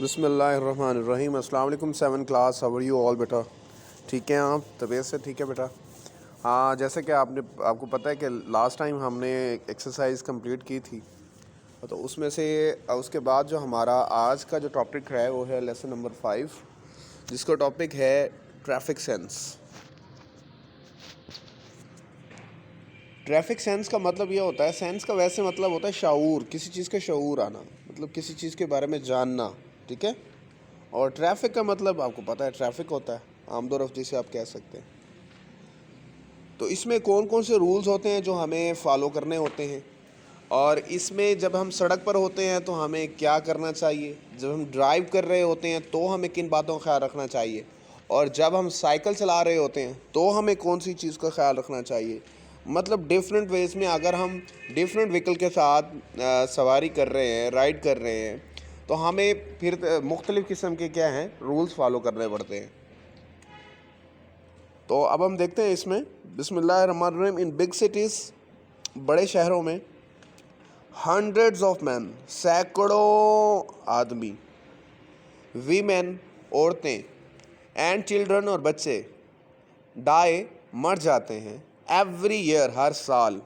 बिस्मिल्लाहिर्रहमानिर्रहीम। अस्सलाम वालेकुम 7 class, how are you all बेटा? ठीक हैं आप? तबीयत से ठीक है बेटा? हाँ, जैसे कि आपको पता है कि लास्ट टाइम हमने एक्सरसाइज कंप्लीट की थी, तो उसमें से उसके बाद जो हमारा आज का जो टॉपिक है वो है लेसन नंबर 5, जिसका टॉपिक है ट्रैफिक सेंस। ट्रैफिक सेंस का मतलब ये होता है, सेंस का वैसे मतलब होता है शाऊर, किसी चीज़ का शऊर आना, मतलब किसी चीज़ के बारे में जानना, ठीक है। और ट्रैफिक का मतलब आपको पता है, ट्रैफिक होता है आमदोरफ्त जिसे आप कह सकते हैं। तो इसमें कौन कौन से रूल्स होते हैं जो हमें फॉलो करने होते हैं, और इसमें जब हम सड़क पर होते हैं तो हमें क्या करना चाहिए, जब हम ड्राइव कर रहे होते हैं तो हमें किन बातों का ख्याल रखना चाहिए, और जब हम साइकिल चला रहे होते हैं तो हमें कौन सी चीज़ का ख्याल रखना चाहिए। मतलब डिफरेंट वेज में अगर हम डिफरेंट व्हीकल के साथ सवारी कर रहे हैं, राइड कर रहे हैं, तो हमें फिर मुख्तलिफ़ किस्म के क्या हैं रूल्स फॉलो करने पड़ते हैं। तो अब हम देखते हैं इसमें। बिस्मिल्लाहिर्रहमानिर्रहीम। इन बिग सिटीज़, बड़े शहरों में, हंड्रेड्स ऑफ मैन, सैकड़ों आदमी, वीमेन, औरतें, एंड चिल्ड्रन, और बच्चे, डाई, मर जाते हैं, एवरी ईयर, हर साल,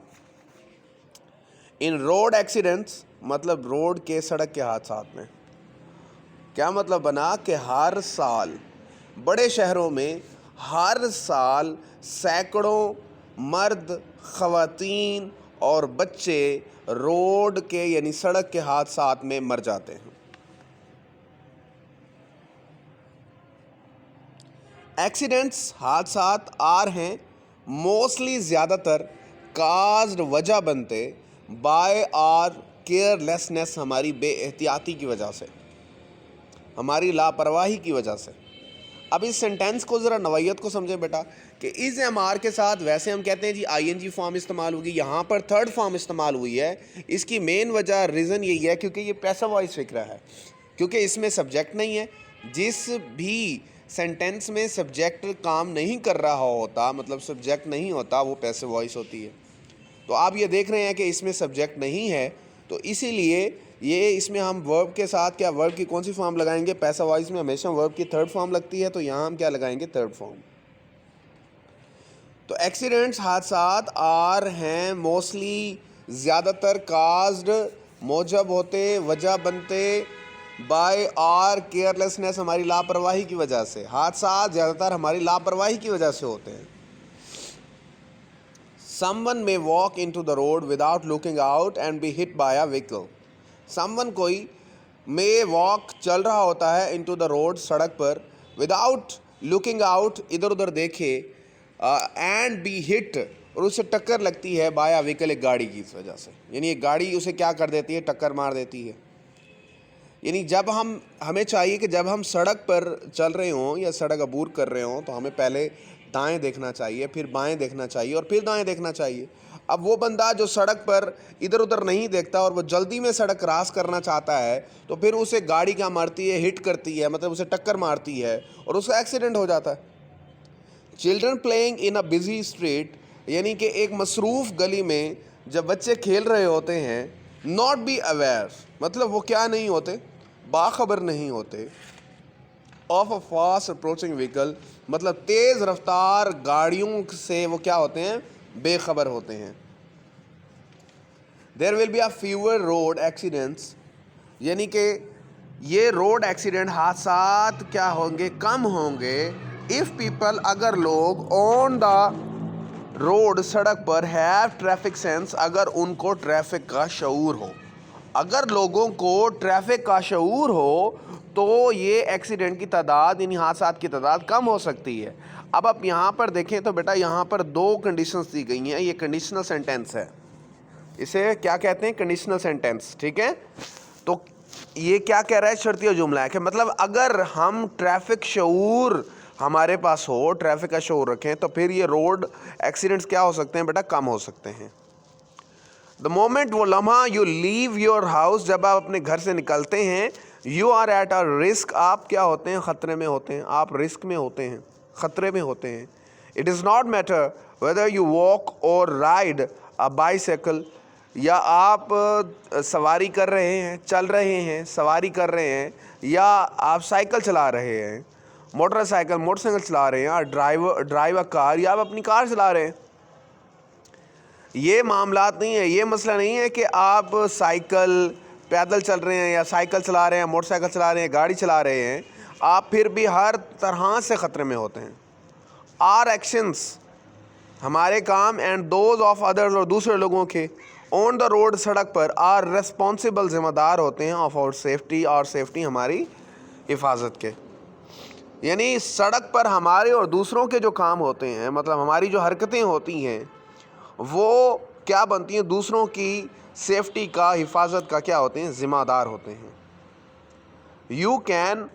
इन रोड एक्सीडेंट्स, मतलब रोड के सड़क के हादसात में। क्या मतलब बना कि हर साल बड़े शहरों में हर साल सैकड़ों मर्द, ख़वातीन और बच्चे रोड के यानी सड़क के हादसात में मर जाते हैं। एक्सीडेंट्स, हादसात, आर हैं मोस्टली, ज़्यादातर, काज्ड, वजह बनते, बाय आर केयरलेसनेस, हमारी बेएहतियाती की वजह से, हमारी लापरवाही की वजह से। अब इस सेंटेंस को ज़रा नवैयत को समझें बेटा, कि इस एम आर के साथ वैसे हम कहते हैं जी ING फॉर्म इस्तेमाल होगी, यहाँ पर थर्ड फॉर्म इस्तेमाल हुई है। इसकी मेन वजह, रीज़न यही है क्योंकि ये पैसिव वॉइस फिक्रा है, क्योंकि इसमें सब्जेक्ट नहीं है। जिस भी सेंटेंस में सब्जेक्ट काम नहीं कर रहा होता, मतलब सब्जेक्ट नहीं होता, वो पैसिव वॉइस होती है। तो आप ये देख रहे हैं कि इसमें सब्जेक्ट नहीं है, तो इसीलिए ये इसमें हम वर्ब के साथ क्या, वर्ब की कौन सी फॉर्म लगाएंगे? पैसिव वॉइस में हमेशा वर्ब की थर्ड फॉर्म लगती है, तो यहाँ हम क्या लगाएंगे? Third form. तो एक्सीडेंट्स, हादसात, आर हैं मोस्टली, ज़्यादातर, काज्ड, मौजब होते, वजह बनते, बाय आर केयरलेसनेस, हमारी लापरवाही की वजह से। हादसात ज़्यादातर हमारी लापरवाही की वजह से होते हैं। Someone may walk into the road without looking out and be hit by a vehicle. Someone, कोई, may walk, चल रहा होता है, into the road, सड़क पर, without looking out, इधर उधर देखे, and be hit, और उसे टक्कर लगती है, by a vehicle, एक गाड़ी की वजह से। यानी एक गाड़ी उसे क्या कर देती है? टक्कर मार देती है। यानी जब हमें चाहिए कि जब हम सड़क पर चल रहे हों या सड़क अबूर कर रहे हों, तो हमें पहले दाएं देखना चाहिए, फिर बाएं देखना चाहिए, और फिर दाएं देखना चाहिए। अब वो बंदा जो सड़क पर इधर उधर नहीं देखता और वो जल्दी में सड़क क्रॉस करना चाहता है, तो फिर उसे गाड़ी क्या मारती है? हिट करती है, मतलब उसे टक्कर मारती है, और उसका एक्सीडेंट हो जाता है। Children playing in a busy street, यानी कि एक मसरूफ़ गली में जब बच्चे खेल रहे होते हैं, नॉट बी अवेयर, मतलब वो क्या नहीं होते? बाखबर नहीं होते, of a fast approaching vehicle, मतलब तेज़ रफ्तार गाड़ियों से वो क्या होते हैं? बेखबर होते हैं। There will be a fewer road accidents, यानी कि ये रोड एक्सीडेंट, हादसात क्या होंगे? कम होंगे। इफ़ पीपल, अगर लोग, ऑन द रोड, सड़क पर, हैव ट्रैफिक सेंस, अगर उनको ट्रैफिक का शऊर हो। अगर लोगों को ट्रैफिक का शऊर हो तो ये एक्सीडेंट की तादाद, यानी हादसात की तादाद कम हो सकती है। अब आप यहाँ पर देखें तो बेटा यहाँ पर दो कंडीशंस दी गई हैं। ये कंडीशनल सेंटेंस है, इसे क्या कहते हैं? कंडीशनल सेंटेंस, ठीक है। तो ये क्या कह रहा है? शर्तिया जुमला है कि मतलब अगर हम ट्रैफिक शऊर हमारे पास हो, ट्रैफिक का शऊर रखें, तो फिर ये रोड एक्सीडेंट्स क्या हो सकते हैं बेटा? कम हो सकते हैं। द मोमेंट, वो लम्हा, यू लीव योर हाउस, जब आप अपने घर से निकलते हैं, you are at a risk, आप क्या होते हैं? ख़तरे में होते हैं, आप रिस्क में होते हैं, ख़तरे में होते हैं। It is not matter whether you walk और राइड अ बाईसाइकिल, या आप सवारी कर रहे हैं, चल रहे हैं, सवारी कर रहे हैं, या आप साइकिल चला रहे हैं, मोटरसाइकिल चला रहे हैं, और ड्राइव अ कार, या आप अपनी कार चला रहे हैं। ये मामलात नहीं है, ये मसला नहीं है कि आप साइकिल पैदल चल रहे हैं या साइकिल चला रहे हैं, मोटरसाइकिल चला रहे हैं, गाड़ी चला रहे हैं, आप फिर भी हर तरह से ख़तरे में होते हैं। आर एक्शंस, हमारे काम, एंड दोज ऑफ अदर्स, और दूसरे लोगों के, ऑन द रोड, सड़क पर, आर रेस्पॉन्सिबल, ज़िम्मेदार होते हैं, ऑफ आवर सेफ्टी, और सेफ्टी हमारी हिफाजत के। यानी सड़क पर हमारे और दूसरों के जो काम होते हैं, मतलब हमारी जो हरकतें होती हैं, वो क्या बनती हैं, दूसरों की सेफ्टी का, हिफाजत का क्या होते हैं, ज़िम्मेदार होते हैं। यू कैन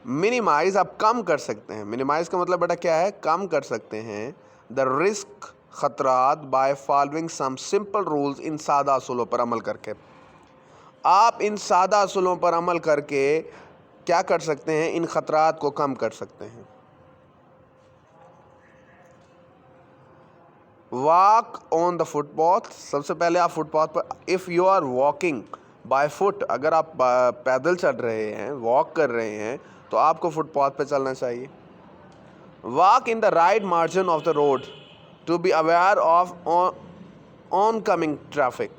मिनिमाइज़, आप कम कर सकते हैं, मिनिमाइज़ का मतलब बेटा क्या है, कम कर सकते हैं, द रिस्क, ख़तरात, by following some simple rules, इन सादा असूलों पर अमल करके। आप इन सादा असूलों पर अमल करके क्या कर सकते हैं, इन ख़तरात को कम कर सकते हैं। वॉक ऑन द फुटपाथ, सबसे पहले आप फुटपाथ पर, if you are walking by foot, अगर आप पैदल चल रहे हैं, वॉक कर रहे हैं, तो आपको फुटपाथ पे चलना चाहिए। Walk in the right margin of the road to be aware of oncoming traffic.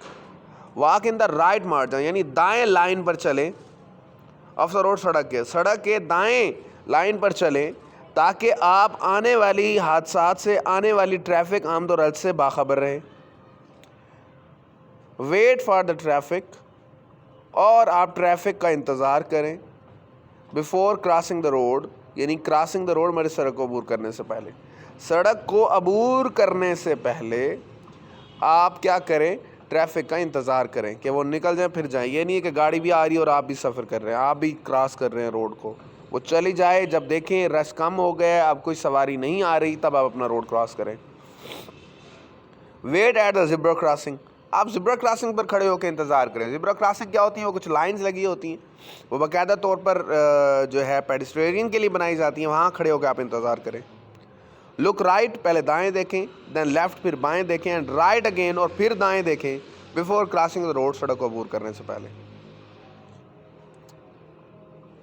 Walk in the right margin यानी दाएं लाइन पर चलें, ऑफ द रोड, सड़क के दाएं लाइन पर चलें, ताकि आप आने वाली हादसात से, आने वाली ट्रैफिक आमदोरफ्त से बाखबर रहें। वेट फॉर द ट्रैफिक, और आप ट्रैफिक का इंतज़ार करें। बिफोर क्रॉसिंग द रोड, यानी क्रॉसिंग द रोड, मेरे सड़क को अबूर करने से पहले, सड़क को अबूर करने से पहले आप क्या करें, ट्रैफिक का इंतज़ार करें कि वो निकल जाए फिर जाए। ये नहीं है कि गाड़ी भी आ रही है और आप भी सफ़र कर रहे हैं, आप भी क्रॉस कर रहे हैं रोड को, वो चली जाए, जब देखें रश कम हो गया, अब कोई सवारी नहीं आ रही, तब आप अपना रोड क्रॉस करें। वेट एट द ज़िब्रा क्रॉसिंग, आप ज़िब्रा क्रॉसिंग पर खड़े होकर इंतज़ार करें। ज़िब्रा क्रॉसिंग क्या होती है, वो कुछ लाइंस लगी होती हैं, वो बाकायदा तौर पर जो है पेडिस्ट्रियन के लिए बनाई जाती हैं, वहाँ खड़े होकर आप इंतज़ार करें। लुक राइट, पहले दाएं देखें, देन लेफ्ट, फिर बाएं देखें, एंड राइट अगेन, और फिर दाएं देखें, बिफोर क्रॉसिंग द रोड, सड़क को अबूर करने से पहले।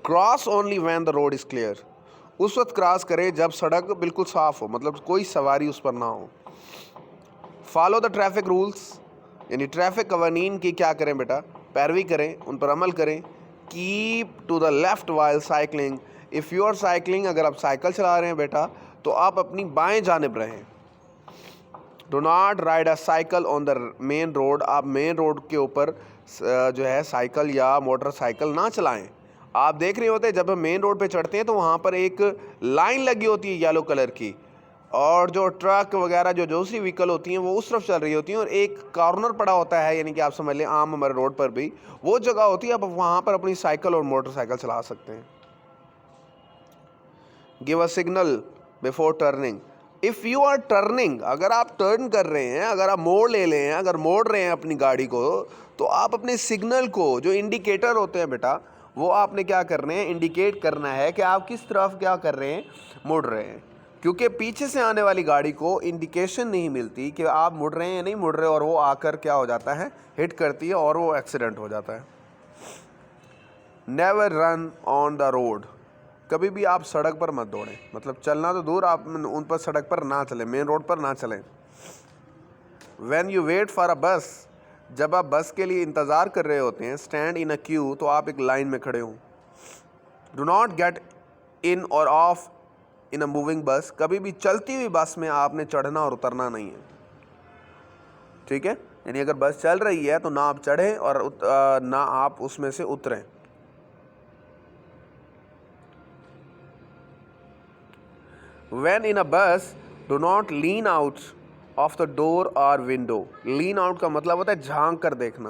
Cross only when the road is clear, उस वक्त क्रॉस करें जब सड़क बिल्कुल साफ़ हो, मतलब कोई सवारी उस पर ना हो। फॉलो द ट्रैफिक रूल्स, यानी ट्रैफिक कवानीन की क्या करें बेटा, पैरवी करें, उन पर अमल करें। Keep to the left while cycling, if you are cycling, अगर आप साइकिल चला रहे हैं बेटा, तो आप अपनी बाएं जानिब रहें। Do not ride a cycle on the main road, आप मेन रोड के ऊपर जो है साइकिल या मोटरसाइकिल ना चलाएं। आप देख रहे होते हैं जब हम मेन रोड पे चढ़ते हैं तो वहाँ पर एक लाइन लगी होती है येलो कलर की, और जो ट्रक वगैरह जो दूसरी व्हीकल होती हैं वो उस तरफ चल रही होती हैं, और एक कॉर्नर पड़ा होता है, यानी कि आप समझ लें आम हमारे रोड पर भी वो जगह होती है, आप वहाँ पर अपनी साइकिल और मोटरसाइकिल चला सकते हैं। Give a signal before turning, if you are turning, अगर आप टर्न कर रहे हैं, अगर आप मोड़ ले रहे हैं, अगर मोड़ रहे हैं अपनी गाड़ी को, तो आप अपने सिग्नल को, जो इंडिकेटर होते हैं बेटा, वो आपने क्या करने हैं, इंडिकेट करना है कि आप किस तरफ क्या कर रहे हैं, मुड़ रहे हैं। क्योंकि पीछे से आने वाली गाड़ी को इंडिकेशन नहीं मिलती कि आप मुड़ रहे हैं या नहीं मुड़ रहे, और वो आकर क्या हो जाता है, हिट करती है और वो एक्सीडेंट हो जाता है। Never run on the road, कभी भी आप सड़क पर मत दौड़ें, मतलब चलना तो दूर, आप उन पर सड़क पर ना चलें, मेन रोड पर ना चलें। When you wait for a bus, जब आप बस के लिए इंतज़ार कर रहे होते हैं, स्टैंड इन अ क्यू, तो आप एक लाइन में खड़े हों। डू नॉट गेट इन और ऑफ इन अ मूविंग बस, कभी भी चलती हुई बस में आपने चढ़ना और उतरना नहीं है, ठीक है। यानी अगर बस चल रही है तो ना आप चढ़ें और ना आप उसमें से उतरें। When in a bus, do not lean out of the door or window. Lean out का मतलब होता है झांक कर देखना,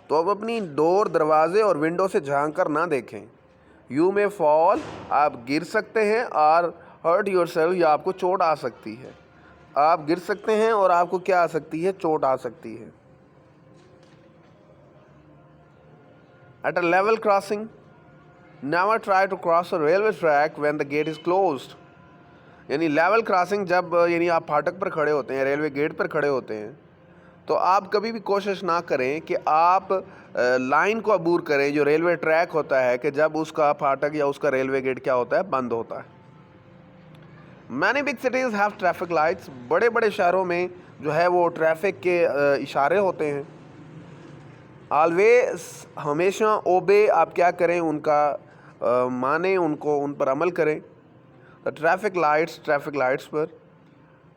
तो अब अपनी डोर, दरवाजे और विंडो से झांक कर ना देखें। You may fall, आप गिर सकते हैं, और hurt yourself, या आपको चोट आ सकती है। आप गिर सकते हैं और आपको क्या आ सकती है, चोट आ सकती है। At a level crossing, never try to cross a railway track when the gate is closed. यानी लेवल क्रॉसिंग, जब यानी आप फाटक पर खड़े होते हैं, रेलवे गेट पर खड़े होते हैं, तो आप कभी भी कोशिश ना करें कि आप लाइन को अबूर करें, जो रेलवे ट्रैक होता है, कि जब उसका फाटक या उसका रेलवे गेट क्या होता है, बंद होता है। Many big cities have traffic lights, बड़े बड़े शहरों में जो है वो ट्रैफिक के इशारे होते हैं। ऑलवेज, हमेशा, ओबे, आप क्या करें, उनका माने, उनको, उन पर अमल करें। द ट्रैफिक लाइट्स पर,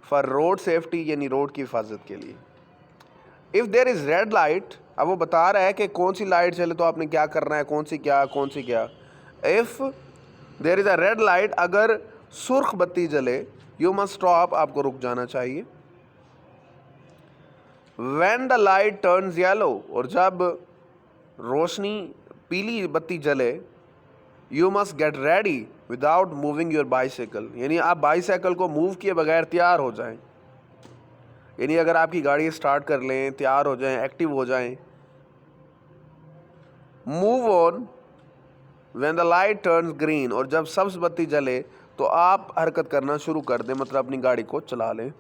फॉर रोड सेफ्टी, यानी रोड की हिफाजत के लिए। If there is red light, अब वो बता रहा है कि कौन सी लाइट चले तो आपने क्या करना है, कौन सी क्या। If there is a red light, अगर सुर्ख बत्ती जले, यू मस्ट स्टॉप, आपको रुक जाना चाहिए। When the light turns yellow, और जब रोशनी पीली बत्ती जले, you must get ready without moving your bicycle, यानी आप बाईसाइकिल को मूव किए बगैर तैयार हो जाएं। यानी अगर आपकी गाड़ी स्टार्ट कर लें, तैयार हो जाएं, एक्टिव हो जाएं। Move on when the light turns green, और जब सब्ज बत्ती जले तो आप हरकत करना शुरू कर दें, मतलब अपनी गाड़ी को चला लें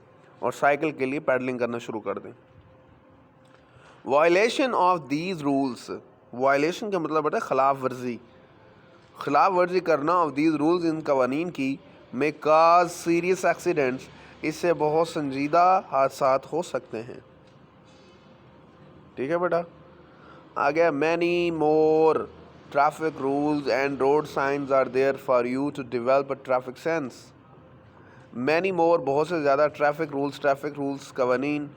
और साइकिल के लिए पैडलिंग करना शुरू कर दें। Violation of these rules, violation का मतलब होता है खिलाफ वर्जी करना, ऑफ दीज रूल्स, इन कवानीन की, में काज सीरियस एक्सीडेंट्स, इससे बहुत संजीदा हादसात हो सकते हैं। ठीक है बेटा। आगे, many more traffic rules and road signs are there for you to develop a traffic sense. Many more, बहुत से ज़्यादा, ट्रैफिक रूल्स कवानीन,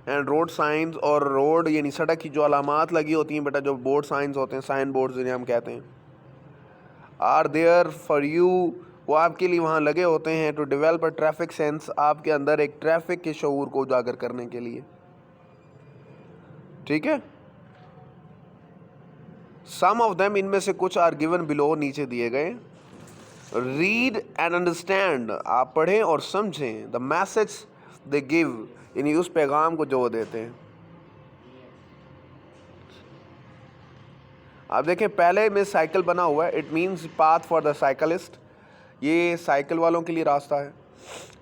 एंड रोड साइंस, और रोड यानी सड़क की जो अलामात लगी होती हैं बेटा, जो बोर्ड साइंस होते हैं, साइन बोर्ड जिन्हें हम कहते हैं, आर देयर फॉर यू, वो आपके लिए वहाँ लगे होते हैं, to develop a traffic sense, आपके अंदर एक ट्रैफिक के शऊर को उजागर करने के लिए। ठीक है। सम ऑफ देम, इनमें से कुछ, आर गिवन बिलो, नीचे दिए गए। रीड एंड अंडरस्टैंड, आप पढ़ें और समझें। द मैसेज दे गिव, यानी उस पैगाम को जो वो देते हैं। आप देखें, पहले में साइकिल बना हुआ है, it means path for the cyclist, ये साइकिल वालों के लिए रास्ता है।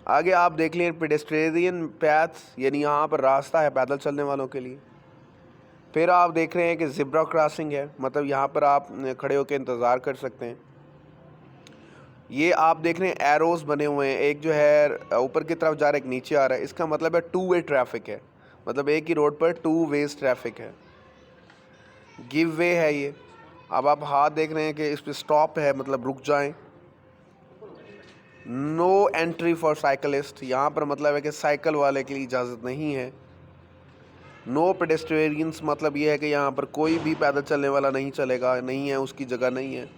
आगे आप देख लें, पेडेस्ट्रियन पैथ, यानी यहाँ पर रास्ता है पैदल चलने वालों के लिए। फिर आप देख रहे हैं कि ज़िब्रा क्रॉसिंग है, मतलब यहाँ पर आप खड़े होकर इंतज़ार कर सकते हैं। ये आप देख रहे हैं एरोस बने हुए हैं, एक जो है ऊपर की तरफ जा रहा है, एक नीचे आ रहा है, इसका मतलब है 2 वे ट्रैफिक है, मतलब एक ही रोड पर 2 वेज ट्रैफिक है। गिव वे है ये। अब आप हाथ देख रहे हैं कि इस पर स्टॉप है, मतलब रुक जाएं। नो एंट्री फॉर साइकिलिस्ट, यहाँ पर मतलब है कि साइकिल वाले के लिए इजाज़त नहीं है। नो पेडेस्ट्रियंस, मतलब ये है कि यहाँ पर कोई भी पैदल चलने वाला नहीं चलेगा, नहीं है, उसकी जगह नहीं है।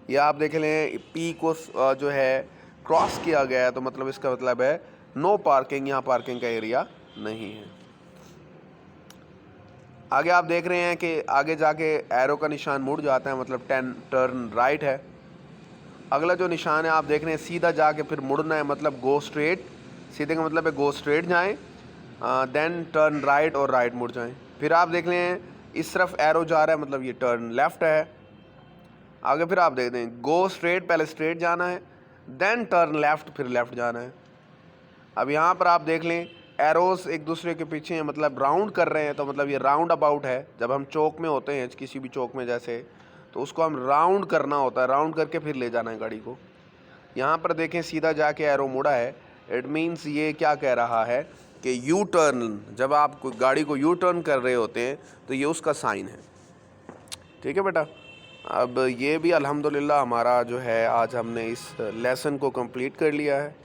या आप देख लें, पी को जो है क्रॉस किया गया है, तो मतलब इसका मतलब है नो पार्किंग, यहाँ पार्किंग का एरिया नहीं है। आगे आप देख रहे हैं कि आगे जाके एरो का निशान मुड़ जाता है, मतलब टर्न राइट है। अगला जो निशान है आप देख रहे हैं, सीधा जाके फिर मुड़ना है, मतलब गो स्ट्रेट, सीधे का मतलब है गो स्ट्रेट जाएं, देन टर्न राइट, और राइट मुड़ जाएं। फिर आप देख लें इस तरफ एरो जा रहा है, मतलब ये टर्न लेफ़्ट है। आगे फिर आप देख दें, गो स्ट्रेट, पहले स्ट्रेट जाना है, देन टर्न लेफ़्ट, फिर लेफ़्ट जाना है। अब यहाँ पर आप देख लें, एरोस एक दूसरे के पीछे हैं, मतलब राउंड कर रहे हैं, तो मतलब ये राउंड अबाउट है। जब हम चौक में होते हैं, किसी भी चौक में जैसे, तो उसको हम राउंड करना होता है, राउंड करके फिर ले जाना है गाड़ी को। यहाँ पर देखें, सीधा जाके एरो मुड़ा है, इट मीन्स ये क्या कह रहा है कि यू टर्न, जब आप गाड़ी को यू टर्न कर रहे होते हैं तो ये उसका साइन है। ठीक है बेटा। अब ये भी अल्हम्दुलिल्लाह हमारा जो है, आज हमने इस लेसन को कंप्लीट कर लिया है।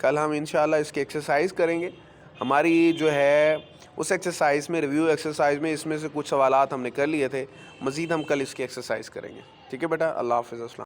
कल हम इंशाल्लाह इसकी एक्सरसाइज करेंगे। हमारी जो है उस एक्सरसाइज में, रिव्यू एक्सरसाइज में, इसमें से कुछ सवालात हमने कर लिए थे, मज़ीद हम कल इसकी एक्सरसाइज करेंगे। ठीक है बेटा। अल्लाह हाफ़िज़। अस्सलाम।